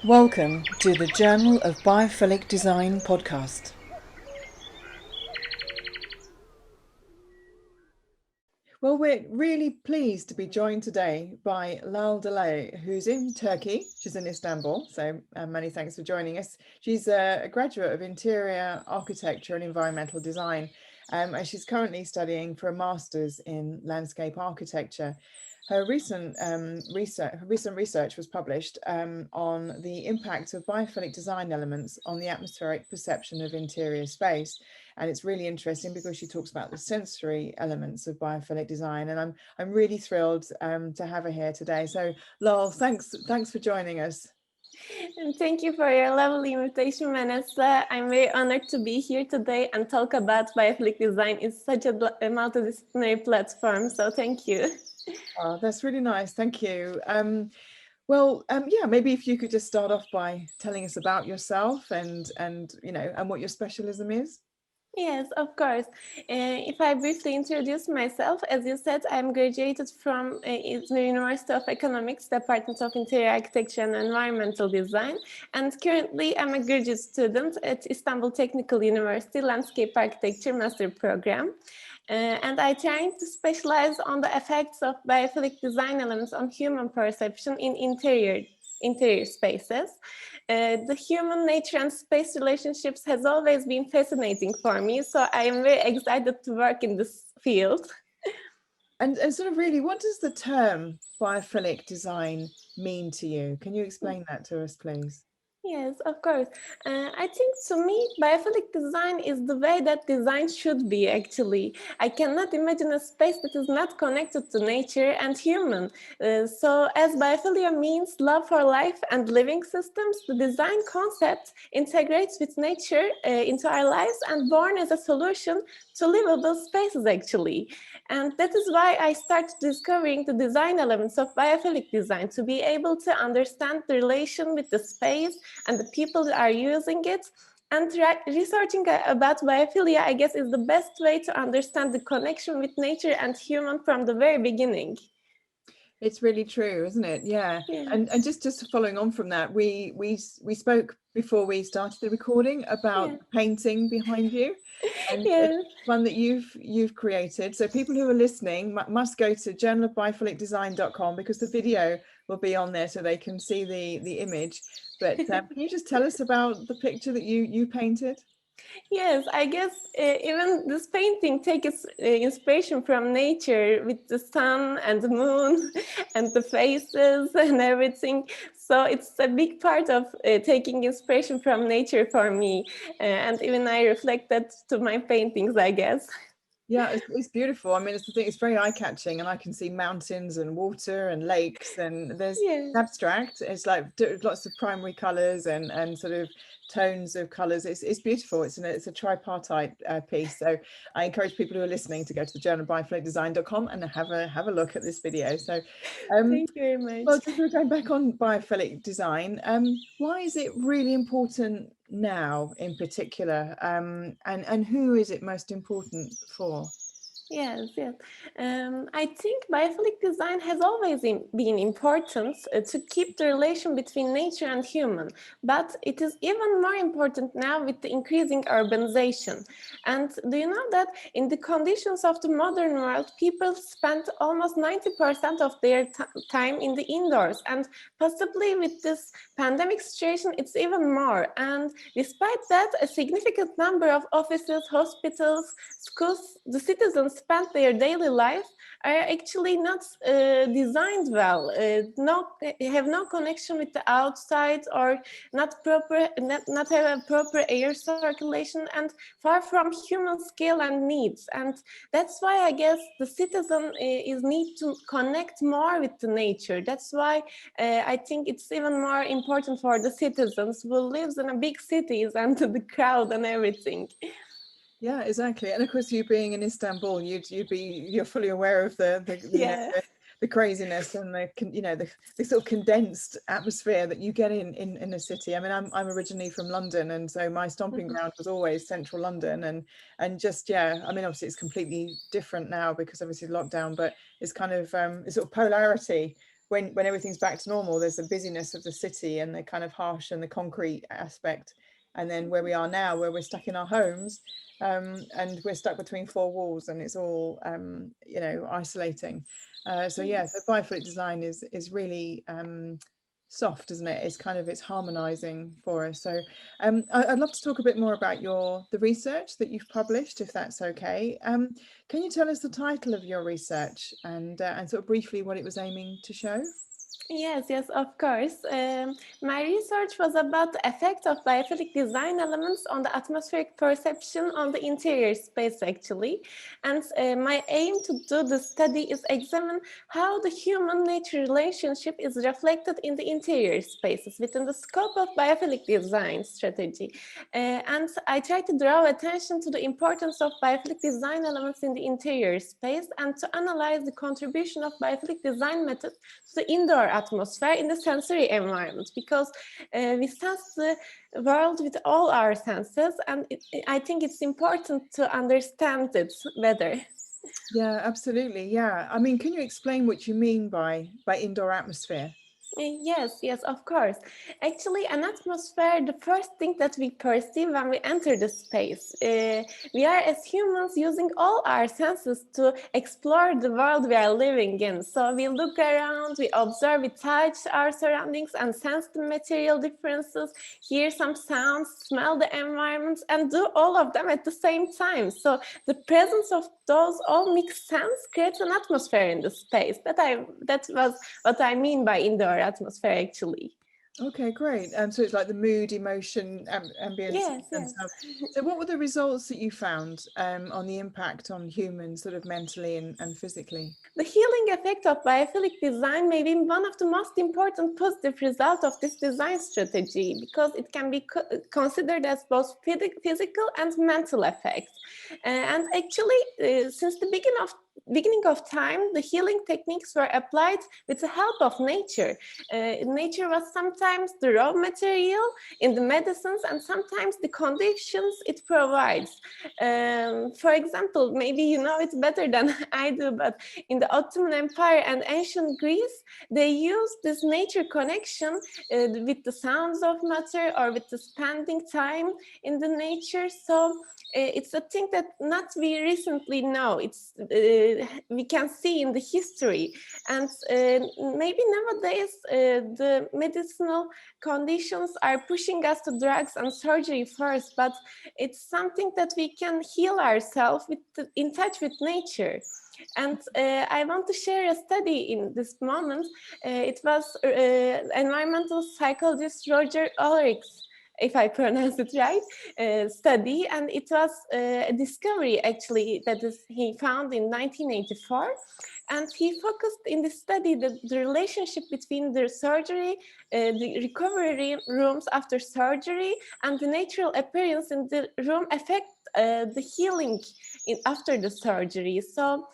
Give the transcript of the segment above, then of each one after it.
Welcome to the Journal of Biophilic Design podcast. Well, we're really pleased to be joined today by Lâl Dalay, who's in Turkey. She's in Istanbul, so many thanks for joining us. She's a graduate of interior architecture and environmental design, and she's currently studying for a master's in landscape architecture. Her recent research was published on the impact of biophilic design elements on the atmospheric perception of interior space. And it's really interesting because she talks about the sensory elements of biophilic design. And I'm really thrilled to have her here today. So Lal, thanks for joining us. And thank you for your lovely invitation, Vanessa. I'm very honored to be here today and talk about biophilic design. It's such a multidisciplinary platform, so thank you. Oh, that's really nice. Thank you. Yeah, maybe if you could just start off by telling us about yourself and what your specialism is. Yes, of course. If I briefly introduce myself, as you said, I'm graduated from the University of Economics, Department of Interior Architecture and Environmental Design. And currently, I'm a graduate student at Istanbul Technical University Landscape Architecture Master Program. And I try to specialize on the effects of biophilic design elements on human perception in interior spaces. The human nature and space relationships has always been fascinating for me, so I am very excited to work in this field. And sort of really, what does the term biophilic design mean to you? Can you explain that to us, please? Yes, of course. I think to me, biophilic design is the way that design should be, actually. I cannot imagine a space that is not connected to nature and human. So as biophilia means love for life and living systems, the design concept integrates with nature into our lives and born as a solution to livable spaces, actually. And that is why I started discovering the design elements of biophilic design, to be able to understand the relation with the space and the people that are using it. And researching about biophilia, I guess, is the best way to understand the connection with nature and human from the very beginning. It's really true, isn't it? Yeah. Yeah. And just following on from that, we spoke before we started the recording about Yeah. the painting behind you, and Yeah. it's one that you've created. So people who are listening must go to journalofbiophilicdesign.com because the video will be on there so they can see the image. But can you just tell us about the picture that you painted? Yes, I guess even this painting takes inspiration from nature with the sun and the moon and the faces and everything. So it's a big part of taking inspiration from nature for me. And even I reflect that to my paintings, I guess. Yeah, it's beautiful. I mean, it's the thing, it's very eye-catching, and I can see mountains and water and lakes, and there's Yeah. abstract. It's like lots of primary colors and sort of tones of colors. It's beautiful. It's a tripartite piece. So I encourage people who are listening to go to the journalbiophilic.design.com and have a look at this video. So Thank you very much. well, just sort of going back on biophilic design, why is it really important now in particular? And who is it most important for? Yes, yes. I think biophilic design has always been important to keep the relation between nature and human, but it is even more important now with the increasing urbanization. And do you know that in the conditions of the modern world, people spend almost 90% of their time in the indoors, and possibly with this pandemic situation, it's even more. And despite that, a significant number of offices, hospitals, schools, the citizens spend their daily life are actually not designed well, have no connection with the outside, or not have a proper air circulation, and far from human scale and needs. And that's why I guess the citizen is need to connect more with the nature. That's why I think it's even more important for the citizens who lives in a big cities and the crowd and everything. Yeah, exactly. And of course, you being in Istanbul, you're fully aware of Yeah. the craziness and the sort of condensed atmosphere that you get in a city. I mean, I'm originally from London, and so my stomping ground was always central London, and just yeah, I mean, obviously it's completely different now because obviously lockdown, but it's kind of it's sort of polarity when everything's back to normal, there's the busyness of the city and the kind of harsh and the concrete aspect. And then where we are now, where we're stuck in our homes, and we're stuck between four walls, and it's all you know, isolating. So yeah, so biophilic design is really soft, isn't it? It's kind of, it's harmonizing for us. So I'd love to talk a bit more about the research that you've published, if that's okay. Can you tell us the title of your research and sort of briefly what it was aiming to show? Yes, yes, of course. My research was about the effect of biophilic design elements on the atmospheric perception on the interior space, actually. And my aim to do the study is examine how the human-nature relationship is reflected in the interior spaces within the scope of biophilic design strategy. And I try to draw attention to the importance of biophilic design elements in the interior space and to analyze the contribution of biophilic design methods to the indoor atmosphere in the sensory environment, because we sense the world with all our senses, and I think it's important to understand it better. Yeah, absolutely. Yeah. I mean, can you explain what you mean by indoor atmosphere? Yes, yes, of course. Actually, an atmosphere, the first thing that we perceive when we enter the space. We are, as humans, using all our senses to explore the world we are living in. So we look around, we observe, we touch our surroundings and sense the material differences, hear some sounds, smell the environment, and do all of them at the same time. So the presence of those all mixed sense creates an atmosphere in the space. That was what I mean by indoor atmosphere, actually. Okay, great. So it's like the mood, emotion, ambience, Yes, and yes. stuff. So what were the results that you found on the impact on humans, sort of mentally and physically? The healing effect of biophilic design may be one of the most important positive results of this design strategy, because it can be considered as both physical and mental effects. And actually, since the beginning of time, the healing techniques were applied with the help of nature. Nature was sometimes the raw material in the medicines and sometimes the conditions it provides. For example, maybe you know it better than I do, but in the Ottoman Empire and ancient Greece, they used this nature connection with the sounds of matter or with the spending time in the nature. So it's a thing that not we recently know. It's we can see in the history, and maybe nowadays the medicinal conditions are pushing us to drugs and surgery first, but it's something that we can heal ourselves in touch with nature. And I want to share a study in this moment. It was environmental psychologist Roger Ulrich's, if I pronounce it right, study, and it was a discovery actually that he found in 1984, and he focused in the study the relationship between the surgery, the recovery rooms after surgery, and the natural appearance in the room affect the healing after the surgery. So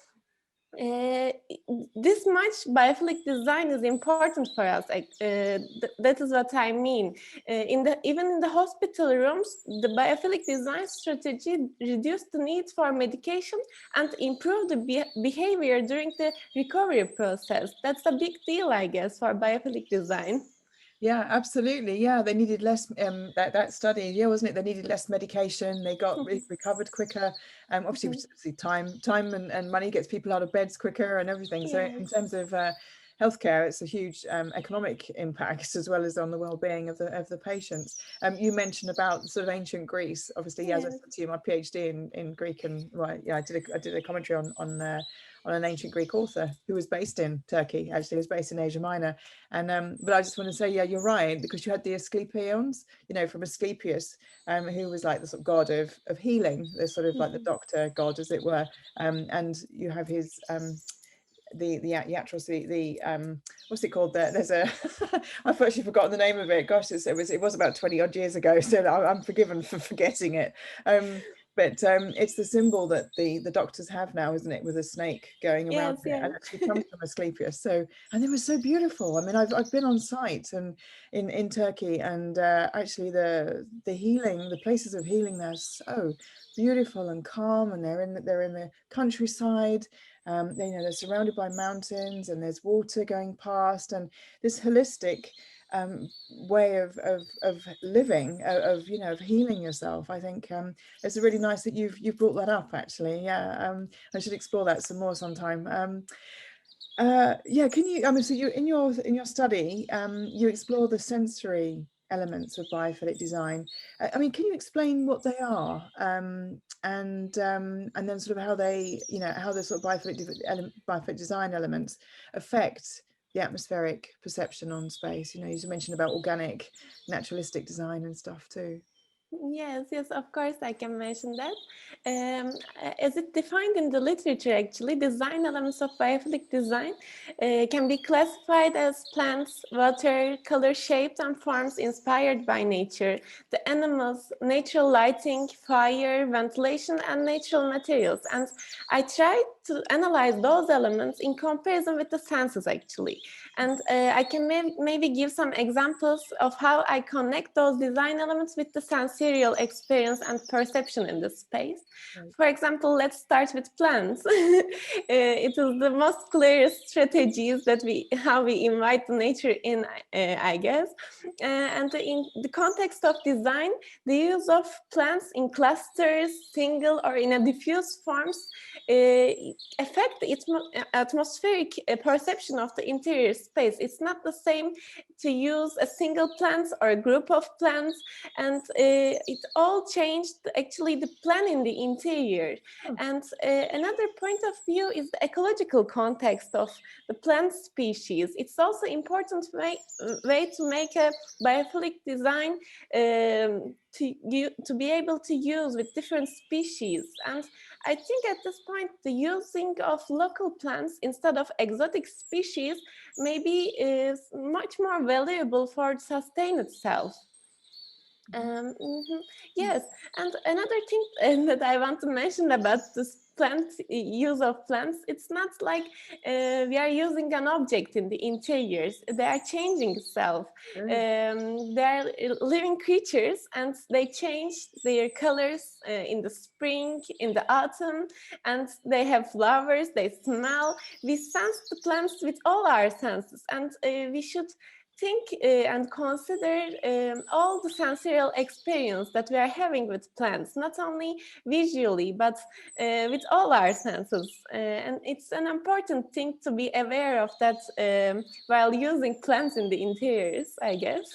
this much biophilic design is important for us. That is what I mean. Even in the hospital rooms, the biophilic design strategy reduced the need for medication and improved the behavior during the recovery process. That's a big deal, I guess, for biophilic design. Yeah, absolutely. Yeah, they needed less. That study, yeah, wasn't it? They needed less medication. They got recovered quicker. Obviously, time and money gets people out of beds quicker and everything. So in Yes. terms of healthcare, it's a huge economic impact as well as on the well-being of the patients. You mentioned about sort of ancient Greece. Obviously, yeah, as I Yes. said to you, my PhD in Greek, and right, yeah, I did a commentary on an ancient Greek author who was based in Turkey. Actually, was based in Asia Minor. And but I just want to say, yeah, you're right, because you had the Asclepions, you know, from Asclepius, who was like the sort of god of healing, the sort of like the doctor god, as it were. And you have his the Iatros, what's it called? There's a I've actually forgotten the name of it. Gosh, it was about 20 odd years ago, so I'm forgiven for forgetting it. But it's the symbol that the doctors have now, isn't it, with a snake going around Yes, it, yes. and actually comes from Asclepius. So, and they were so beautiful. I mean, I've been on site and in Turkey, and actually the healing, the places of healing there are so beautiful and calm, and they're in the countryside. They're surrounded by mountains, and there's water going past, and this holistic way of living, of healing yourself. I think it's really nice that you've brought that up, actually. Yeah, I should explore that some more sometime. Yeah, can you, I mean, so you in your study, you explore the sensory elements of biophilic design. I mean, can you explain what they are, and then sort of how they, how the sort of biophilic design elements affect the atmospheric perception on space? You mentioned about organic, naturalistic design and stuff too. Yes, yes, of course, I can mention that. As it defined in the literature, actually, design elements of biophilic design can be classified as plants, water, color, shapes, and forms inspired by nature, the animals, natural lighting, fire, ventilation, and natural materials. And I tried to analyze those elements in comparison with the senses, actually. And I can maybe give some examples of how I connect those design elements with the sensorial experience and perception in the space. Right. For example, let's start with plants. It is the most clearest strategies that how we invite nature in, I guess. And in the context of design, the use of plants in clusters, single, or in a diffuse forms affect the atmospheric perception of the interior space. It's not the same to use a single plant or a group of plants, and it all changed actually the plan in the interior. Oh. And another point of view is the ecological context of the plant species. It's also important way to make a biophilic design to be able to use with different species. And I think at this point, the using of local plants instead of exotic species maybe is much more valuable for sustain itself. Yes, and another thing that I want to mention about this use of plants, it's not like we are using an object in the interiors. They are changing itself. They are living creatures, and they change their colors in the spring, in the autumn, and they have flowers. They smell. We sense the plants with all our senses, and we should think and consider all the sensorial experience that we are having with plants, not only visually, but with all our senses. And it's an important thing to be aware of that while using plants in the interiors, I guess.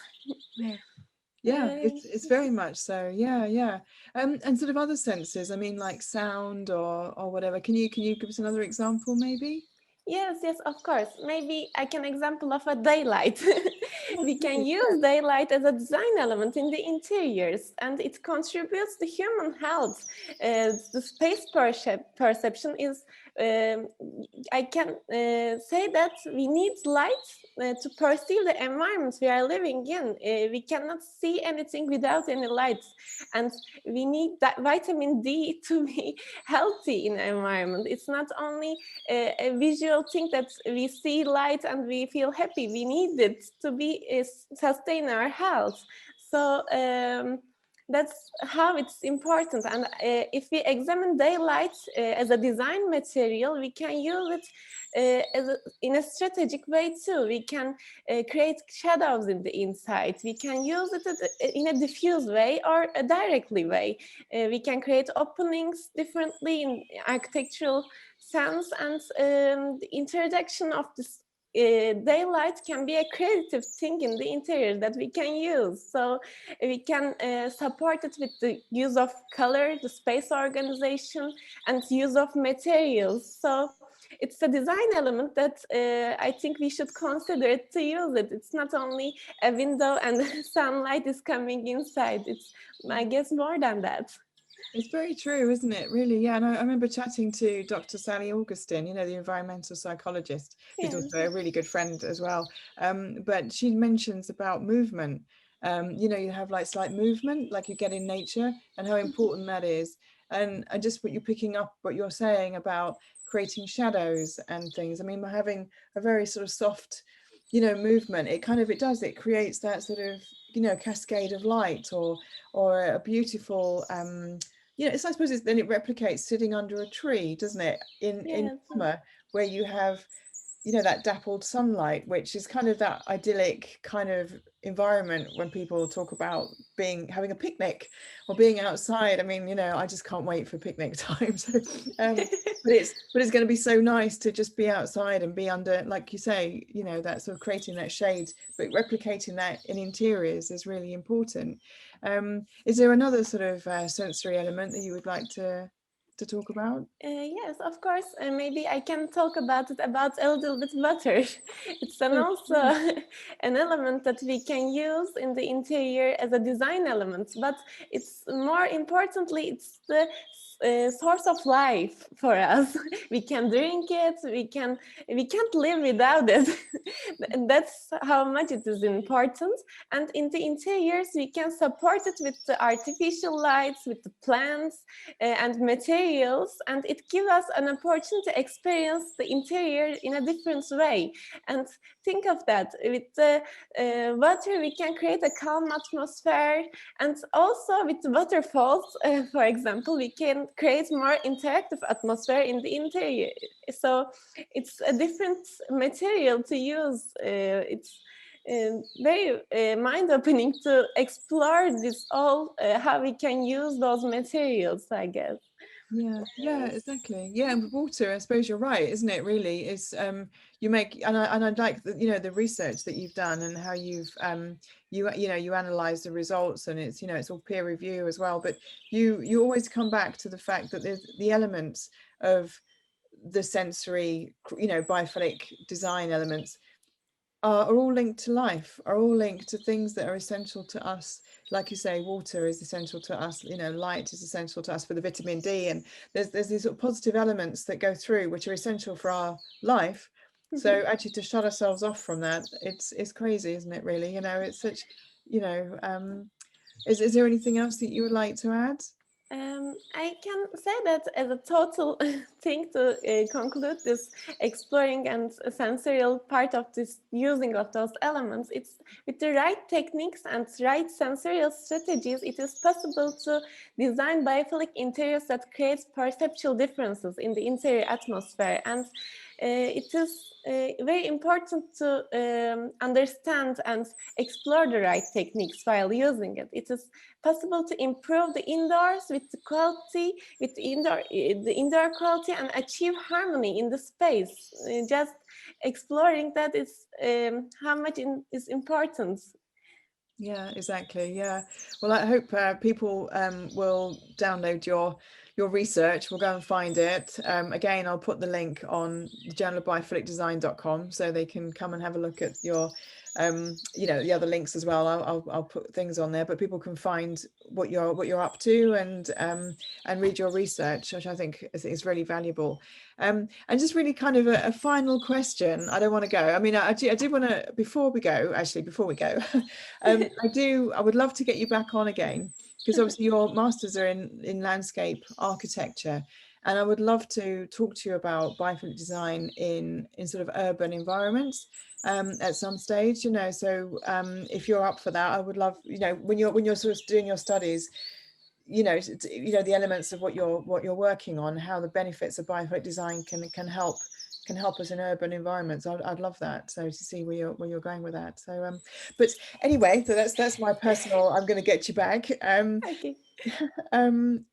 Yeah, it's very much so. Yeah, yeah. And sort of other senses, I mean, like sound or whatever. Can you give us another example, maybe? Yes, yes, of course. Maybe I can example of a daylight. Oh, We can please. use daylight as a design element in the interiors, and it contributes to human health. The space perception is, I can say that we need light to perceive the environment we are living in. We cannot see anything without any light, and we need that vitamin D to be healthy in the environment. It's not only a visual thing that we see light and we feel happy. We need it to be sustain our health. So that's how it's important. And if we examine daylight as a design material, we can use it in a strategic way too. We can create shadows in the inside. We can use it in a diffuse way or a directly way. We can create openings differently in architectural sense, and the introduction of this daylight can be a creative thing in the interior that we can use. So we can support it with the use of color, the space organization, and use of materials. So it's a design element that I think we should consider it to use it. It's not only a window and sunlight is coming inside. It's, I guess, more than that. It's very true, isn't it? Really, yeah. And I remember chatting to Dr. Sally Augustin, the environmental psychologist, who's Yeah. also a really good friend as well. But she mentions about movement. You have like slight movement, like you get in nature, and how important that is. and just what you're picking up, what you're saying about creating shadows and things. I mean, by having a very sort of soft, you know, movement, it kind of, it creates that sort of, you know, cascade of light, or a beautiful you know, I suppose then it replicates sitting under a tree, doesn't it, in Yes. summer, where you have, you know, that dappled sunlight, which is kind of that idyllic kind of environment when people talk about having a picnic or being outside. I mean, you know, I just can't wait for picnic time. So but it's going to be so nice to just be outside and be under, like you say, you know, that sort of creating that shade, but replicating that in interiors is really important. Is there another sort of sensory element that you would like to talk about? Yes, of course. Maybe I can talk about it about a little bit better. It's Good, also yeah. an element that we can use in the interior as a design element, but it's more importantly, it's the source of life for us. We can drink it. We can't live without it. And that's how much it is important. And in the interiors, we can support it with the artificial lights, with the plants and materials, and it gives us an opportunity to experience the interior in a different way. And think of that, with the water we can create a calm atmosphere, and also with the waterfalls, for example, we can create more interactive atmosphere in the interior. So it's a different material to use. It's very mind-opening to explore this all, how we can use those materials, I guess. Yeah, exactly. Yeah, and with water, I suppose you're right, isn't it? Really, is you make, and I like the, you know, the research that you've done and how you've you know, you analyze the results, and it's, you know, it's all peer review as well. But you always come back to the fact that there's the elements of the sensory, you know, biophilic design elements are all linked to life, are all linked to things that are essential to us. Like you say, water is essential to us, you know, light is essential to us for the vitamin D, and there's these sort of positive elements that go through which are essential for our life. So actually to shut ourselves off from that, it's crazy, isn't it, really? You know, it's such, you know, is there anything else that you would like to add? I can say that as a total thing to conclude this exploring and sensorial part of this using of those elements, it's with the right techniques and right sensorial strategies, it is possible to design biophilic interiors that creates perceptual differences in the interior atmosphere. And it is very important to understand and explore the right techniques while using it. It is possible to improve the indoors with the quality, with the indoor quality, and achieve harmony in the space. Just exploring that is how much is important. Yeah, exactly. Yeah. Well, I hope people will download your research. We'll go and find it. Again, I'll put the link on the journal of biophilicdesign.com so they can come and have a look at your you know, the other links as well. I'll put things on there, but people can find what you're up to, and read your research, which I think is really valuable. And just really kind of a final question. I don't want to go. I mean, I did want to, before we go, I would love to get you back on again, because obviously your masters are in landscape architecture, and I would love to talk to you about biophilic design in sort of urban environments at some stage, you know. So if you're up for that, I would love, you know, when you're sort of doing your studies, you know, the elements of what you're working on, how the benefits of biophilic design can help us in urban environments. I'd love that. So to see where you're going with that. So but anyway, so that's my personal, I'm going to get you back. Okay.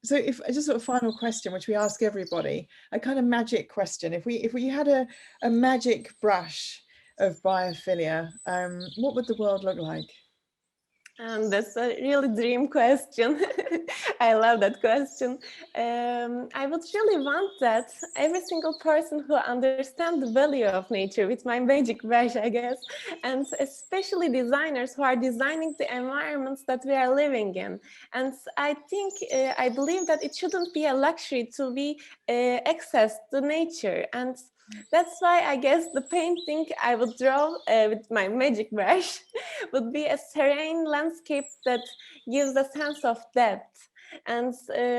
So if just sort of final question, which we ask everybody, a kind of magic question. If we had a magic brush of biophilia, what would the world look like? That's a really dream question. I love that question. I would really want that every single person who understands the value of nature with my magic brush, I guess, and especially designers who are designing the environments that we are living in. And I think, I believe that it shouldn't be a luxury to be access to nature. And that's why I guess the painting I would draw with my magic brush would be a serene landscape that gives a sense of depth. And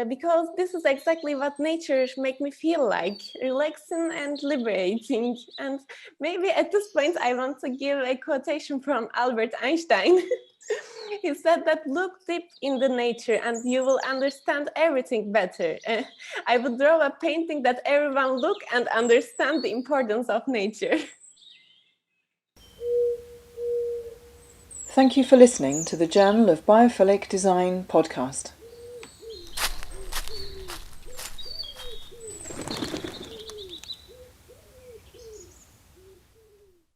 because this is exactly what nature make me feel like, relaxing and liberating. And maybe at this point I want to give a quotation from Albert Einstein. He said that look deep in the nature and you will understand everything better. I would draw a painting that everyone look and understand the importance of nature. Thank you for listening to the Journal of Biophilic Design podcast.